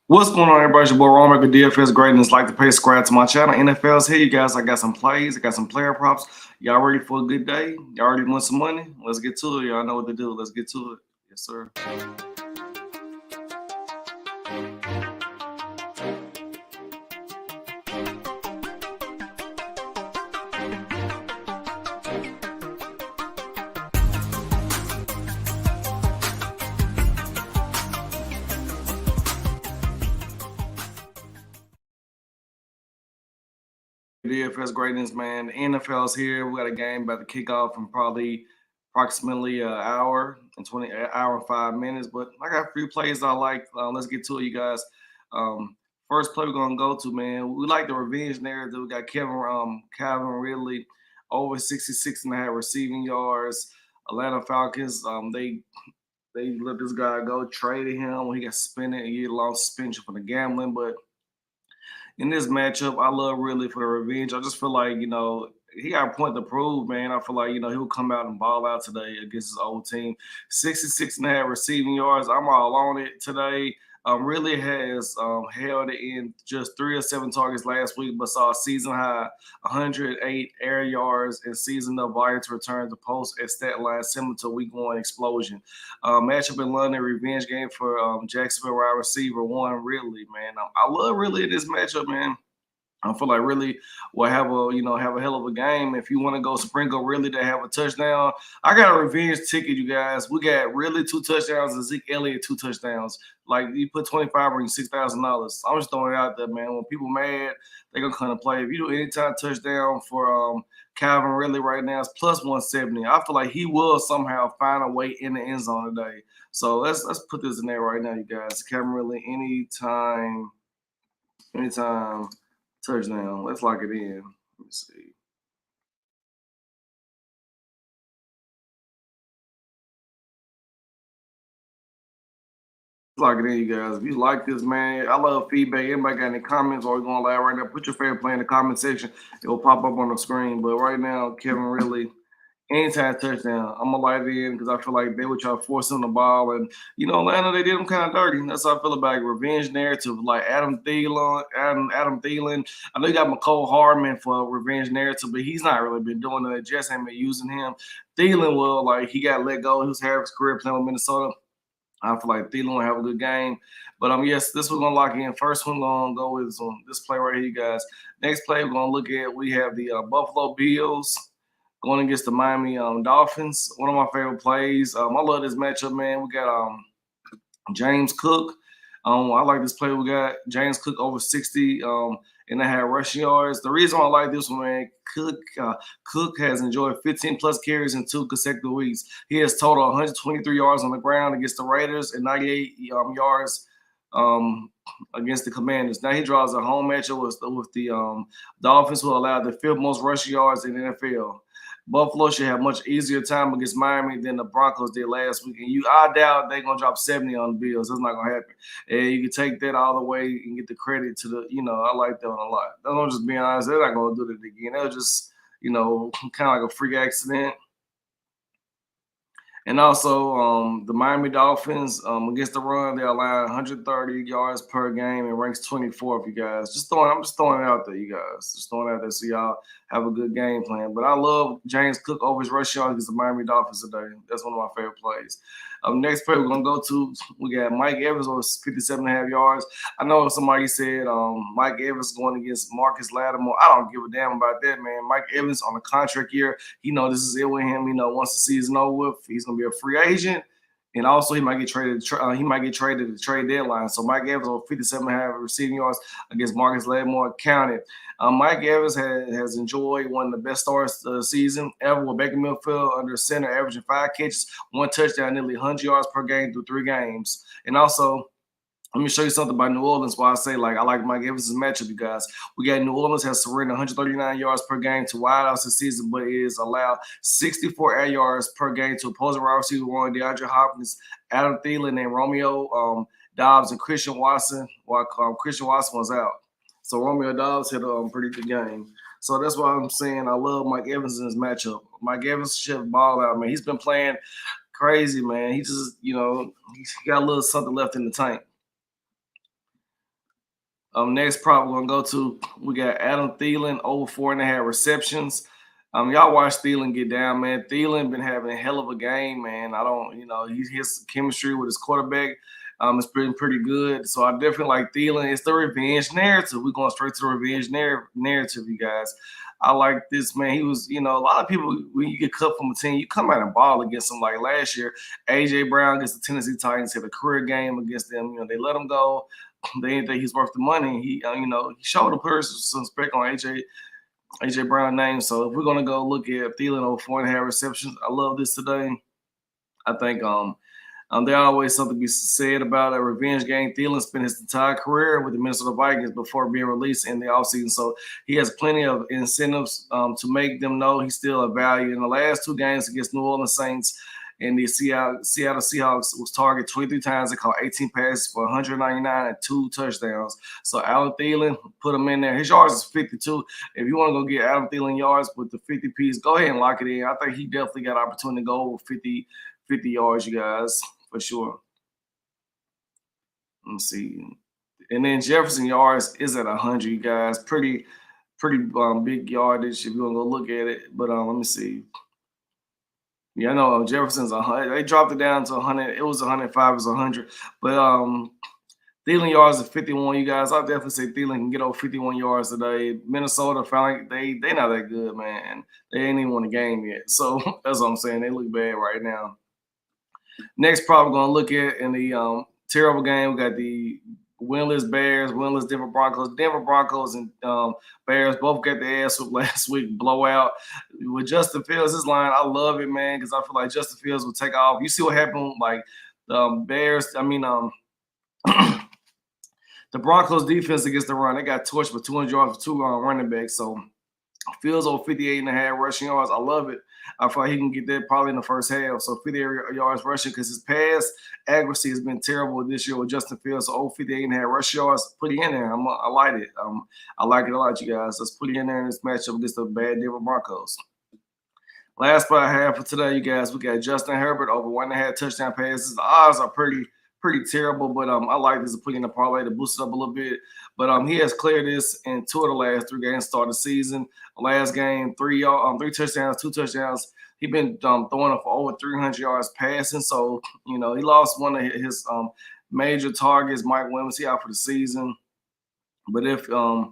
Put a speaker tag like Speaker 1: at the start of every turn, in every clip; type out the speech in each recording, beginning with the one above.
Speaker 1: What's going on, everybody? It's your boy Roman, DFSGreatness. Like to pay subscribe to my channel. NFL's here, you guys. I got some plays. I got some player props. Y'all ready for a good day? Y'all ready to win some money? Let's get to it. Y'all know what to do. Let's get to it. Yes, sir. DFSGreatness, man. The NFL's here. We got a game about to kick off in probably approximately an hour and 5 minutes. But I got a few plays I like. Let's get to it, you guys. First play we're gonna go to, man. We like the revenge narrative. We got Calvin Ridley over 66 and a half receiving yards. Atlanta Falcons, they let this guy go, traded him when he got suspended, and he lost suspension for the gambling, but in this matchup, I love really for the revenge. I just feel like, he got a point to prove, man. I feel like, he'll come out and ball out today against his old team. 66 and a half receiving yards. I'm all on it today. Really has held it in just 3 of 7 targets last week, but saw a season high 108 air yards and season up volume to return to post at stat line similar to week 1 explosion. Matchup in London, revenge game for Jacksonville wide receiver one. Really, man, I love really this matchup, man. I feel like really will have a hell of a game. If you want to go sprinkle really to have a touchdown, I got a revenge ticket, you guys. We got really 2 touchdowns and Zeke Elliott 2 touchdowns. Like you put 25 or $6,000. I'm just throwing it out there, man. When people mad, they gonna come and play. If you do anytime touchdown for Calvin Ridley right now, it's plus 170. I feel like he will somehow find a way in the end zone today. So let's put this in there right now, you guys. Calvin Ridley anytime touchdown. Let's lock it in. Let me see. Lock it in, you guys. If you like this, man, I love feedback. Anybody got any comments or going live right now? Put your favorite play in the comment section. It will pop up on the screen. But right now, Kevin Ridley, anytime touchdown. I'm gonna light it in because I feel like they would try to force him the ball, and Atlanta they did him kind of dirty. That's how I feel about revenge narrative, like Adam Thielen. I know you got McCole Hardman for revenge narrative, but he's not really been doing it. Jets ain't been using him. Thielen will like he got let go. He was having his career playing with Minnesota. I feel like Thielen will have a good game. But yes, this we're gonna lock in. First one gonna go with this play right here, you guys. Next play we're gonna look at. We have the Buffalo Bills going against the Miami Dolphins. One of my favorite plays. I love this matchup, man. We got James Cook. I like this play. We got James Cook over 60 and a half rushing yards. The reason I like this one, man, Cook has enjoyed 15 plus carries in 2 consecutive weeks. He has total 123 yards on the ground against the Raiders and 98 yards against the Commanders. Now he draws a home matchup with the Dolphins, who allowed the 5th most rushing yards in the NFL. Buffalo should have much easier time against Miami than the Broncos did last week. And I doubt they're gonna drop 70 on the Bills. That's not gonna happen. And you can take that all the way and get the credit to I like that one a lot. I'm just being honest, they're not gonna do that again. That was just, kind of like a freak accident. And also, the Miami Dolphins against the run, they allow 130 yards per game and ranks 24th. You guys, I'm just throwing it out there, you guys, just throwing it out there so y'all have a good game plan. But I love James Cook over his rush yards against the Miami Dolphins today. That's one of my favorite plays. Next play we're gonna go to, we got Mike Evans over 57 and a half yards. I know somebody said Mike Evans going against Marcus Lattimore. I don't give a damn about that, man. Mike Evans on a contract year. This is it with him. Once the season over with, he's gonna be a free agent. And also, he might get traded. He might get traded at the trade deadline. So Mike Evans over 57 and a half receiving yards against Marcus Lattimore counted. Mike Evans has enjoyed one of the best starts of the season ever with Baker Mayfield under center, averaging 5 catches, 1 touchdown, nearly 100 yards per game through 3 games. And also, let me show you something about New Orleans. Why I say I like Mike Evans' matchup, you guys. We got New Orleans has surrendered 139 yards per game to wideouts this season, but it is allowed 64 air yards per game to opposing wide receiver one, DeAndre Hopkins, Adam Thielen, and Romeo Dobbs and Christian Watson, while Christian Watson was out. So Romeo Dobbs had a pretty good game. So that's why I'm saying I love Mike Evans in his matchup. Mike Evans should ball out, man. He's been playing crazy, man. He just, he got a little something left in the tank. Next prop we're gonna go to, we got Adam Thielen over 4.5 receptions. Y'all watch Thielen get down, man. Thielen been having a hell of a game, man. I don't, his chemistry with his quarterback, it's been pretty good. So I definitely like Thielen. It's the revenge narrative. We're going straight to the revenge narrative, you guys. I like this, man. He was, a lot of people, when you get cut from a team, you come out and ball against them. Like last year, AJ Brown against the Tennessee Titans had a career game against them. They let him go. They didn't think he's worth the money. He showed a person some respect on AJ Brown name. So if we're gonna go look at Thielen over 4.5 receptions, I love this today. I think there's always something to be said about a revenge game. Thielen spent his entire career with the Minnesota Vikings before being released in the offseason. So he has plenty of incentives to make them know he's still a value. In the last two games against New Orleans Saints and the Seattle Seahawks was targeted 23 times. They caught 18 passes for 199 and 2 touchdowns. So Adam Thielen, put him in there. His yards is 52. If you want to go get Adam Thielen yards with the 50 piece, go ahead and lock it in. I think he definitely got an opportunity to go over 50 yards, you guys, for sure. Let me see. And then Jefferson yards is at 100, you guys. Pretty big yardage if you want to go look at it. But let me see. Yeah, I know Jefferson's 100. They dropped it down to 100. It was 105. It was 100. But Thielen yards is 51, you guys. I'll definitely say Thielen can get over 51 yards today. Minnesota finally they not that good, man. They ain't even won a game yet. So that's what I'm saying. They look bad right now. Next prop we're gonna look at in the terrible game, we got the winless Bears, winless Denver Broncos. Denver Broncos and Bears both got the ass whooped last week, blowout. With Justin Fields, his line, I love it, man, because I feel like Justin Fields will take off. You see what happened, like the Bears. The Broncos defense against the run, they got torched for 200 yards for two running backs. So Fields over 58.5 rushing yards. I love it. I feel like he can get that probably in the first half. So 58 yards rushing because his pass accuracy has been terrible this year with Justin Fields. So over 58.5 rush yards, put it in there. I like it. I like it a lot, you guys. Let's put it in there in this matchup against the bad Denver Broncos. Last spot I have for today, you guys, we got Justin Herbert over 1.5 touchdown passes. The odds are pretty terrible, but I like this to put in the parlay to boost it up a little bit. But he has cleared this in 2 of the last 3 games start the season. Last game, 3 touchdowns, 2 touchdowns. He's been throwing up for over 300 yards passing. So, he lost one of his major targets, Mike Williams. He out for the season. But if let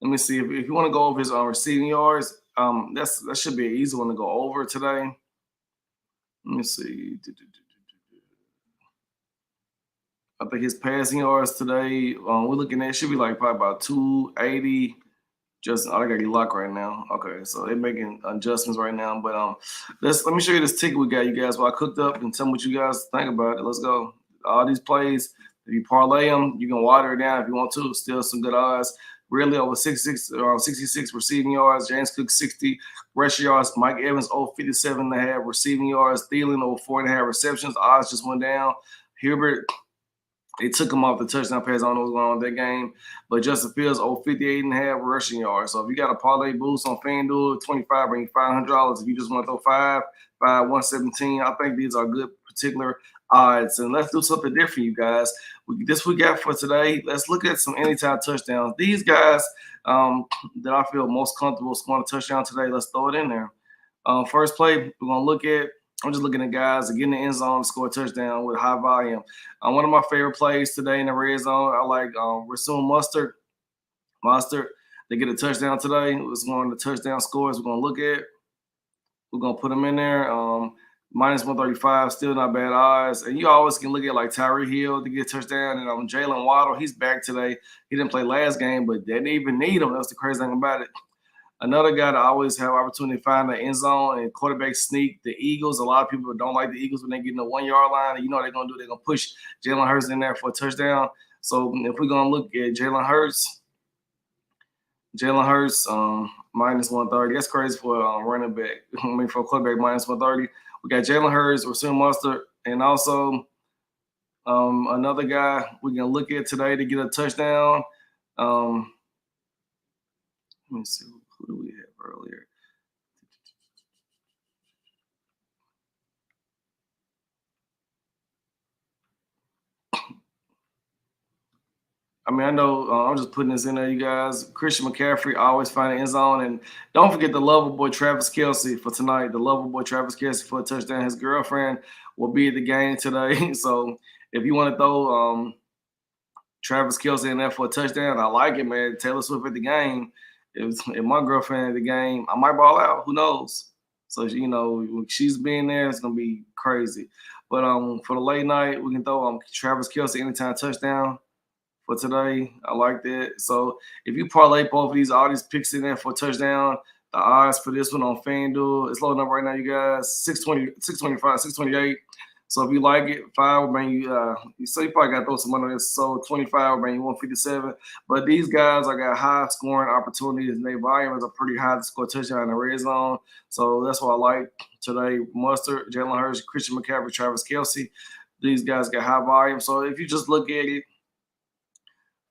Speaker 1: me see, if you want to go over his receiving yards, that should be an easy one to go over today. Let me see. I think his passing yards today, we're looking at should be like probably about 280. Just I got you locked right now. Okay, so they're making adjustments right now. But let me show you this ticket we got, you guys. What I cooked up and tell me what you guys think about it. Let's go. All these plays, if you parlay them, you can water it down if you want to. Still some good odds. Really over 66 receiving yards. James Cook 60 rushing yards. Mike Evans over 57.5 receiving yards. Thielen over 4.5 receptions. Odds just went down. Herbert, they took him off the touchdown pass. I don't know what's going on with that game. But Justin Fields over 58.5 rushing yards. So if you got a parlay boost on FanDuel, 25 bring you $500. If you just want to throw 117, I think these are good particular odds. And let's do something different, you guys. This we got for today. Let's look at some anytime touchdowns. These guys that I feel most comfortable scoring a touchdown today, let's throw it in there. First play, we're going to look at, I'm just looking at guys that get in the end zone to score a touchdown with high volume. One of my favorite plays today in the red zone, I like Rasul Mustard. They get a touchdown today. It's one of the touchdown scores we're going to look at. We're going to put them in there. Minus 135, still not bad odds. And you always can look at like Tyree Hill to get a touchdown. And Jalen Waddle, he's back today. He didn't play last game, but they didn't even need him. That's the crazy thing about it. Another guy that always have opportunity to find the end zone and quarterback sneak, the Eagles. A lot of people don't like the Eagles when they get in the 1 yard line. And you know what they're going to do? They're going to push Jalen Hurts in there for a touchdown. So if we're going to look at Jalen Hurts, minus 130. That's crazy for a running back. For a quarterback, minus 130. We got Jalen Hurts, Rasul Mustard, and also another guy we can look at today to get a touchdown. Let me see. Who do we have earlier? I mean, I know I'm just putting this in there, you guys. Christian McCaffrey always find the end zone. And don't forget the lover boy Travis Kelce for tonight. The lover boy Travis Kelce for a touchdown. His girlfriend will be at the game today. So if you want to throw Travis Kelce in there for a touchdown, I like it, man. Taylor Swift at the game. If my girlfriend at the game, I might ball out. Who knows? So, when she's being there, it's going to be crazy. But for the late night, we can throw Travis Kelce anytime touchdown for today. I like that. So if you parlay both of all these picks in there for a touchdown, the odds for this one on FanDuel, it's loading up right now, you guys. 620, 625, 628. So if you like it, 5 will bring you so you probably got to throw some money on this. So 25 will bring you 157. But these guys, I got high scoring opportunities and their volumes are pretty high to score a touchdown in the red zone. So that's what I like today. Mustard, Jalen Hurts, Christian McCaffrey, Travis Kelce. These guys got high volume. So if you just look at it,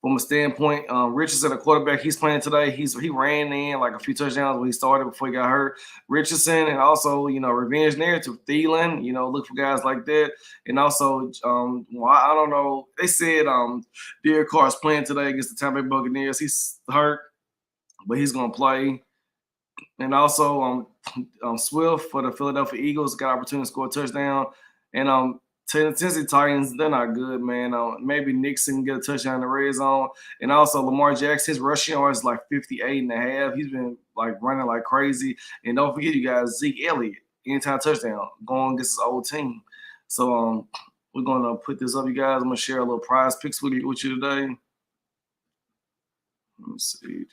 Speaker 1: from a standpoint, Richardson, a quarterback, he's playing today. He ran in like a few touchdowns when he started before he got hurt. Richardson, and also revenge narrative. Thielen, look for guys like that. And also, I don't know. They said Derek Carr's playing today against the Tampa Bay Buccaneers. He's hurt, but he's gonna play. And also, Swift for the Philadelphia Eagles got opportunity to score a touchdown. And Tennessee Titans, they're not good, man. Maybe Nixon can get a touchdown in the red zone. And also Lamar Jackson, his rushing yard is like 58 and a half. He's been like running like crazy. And don't forget, you guys, Zeke Elliott, anytime touchdown, going against his old team. So we're gonna put this up, you guys. I'm gonna share a little prize picks with you today. Let me see.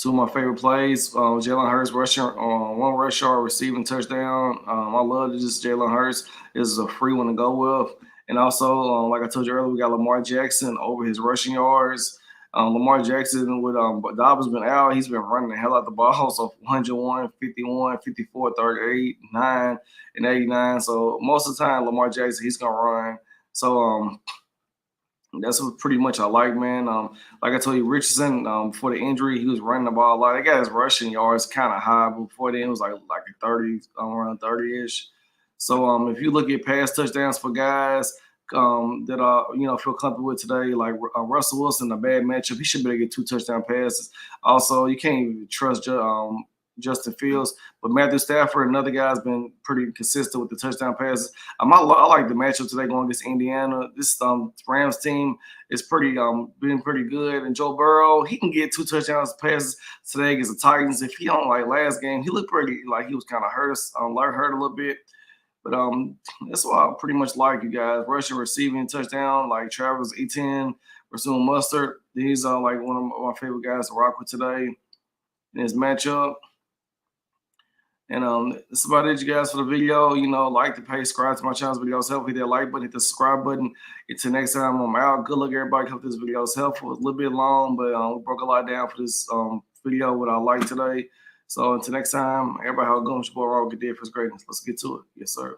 Speaker 1: Two of my favorite plays: Jalen Hurts rushing on one rush yard, receiving touchdown. I love this Jalen Hurts. This is a free one to go with. And also, like I told you earlier, we got Lamar Jackson over his rushing yards. Lamar Jackson, with Dobbins been out, he's been running the hell out the ball. So 101, 51, 54, 38, 9, and 89. So most of the time, Lamar Jackson, he's going to run. So that's what pretty much I like, man. Like I told you, Richardson, before the injury, he was running the ball a lot. That guy's rushing yards kind of high. Before then, it was like a 30, around 30-ish. So if you look at pass touchdowns for guys that are, feel comfortable with today, like Russell Wilson, a bad matchup, he should be able to get 2 touchdown passes. Also, you can't even trust Justin Fields, but Matthew Stafford, another guy's been pretty consistent with the touchdown passes. I like the matchup today going against Indiana. This Rams team is been pretty good, and Joe Burrow, he can get 2 touchdowns passes today against the Titans. If he don't like last game, he looked pretty like he was kind of hurt a little bit. But that's what I pretty much like, you guys. Rushing, receiving, touchdown, like Travis Etienne, Rasul Mustard. These are like one of my favorite guys to rock with today in this matchup. And that's about it, you guys, for the video. Like the page, subscribe to my channel's videos. Help, hit that like button, hit the subscribe button. Until next time, I'm out. Good luck, everybody. Hope this video is helpful. It's a little bit long, but we broke a lot down for this video, what I like today. So until next time, everybody, how it going? It's your boy, App DFSGreatness. Let's get to it. Yes, sir.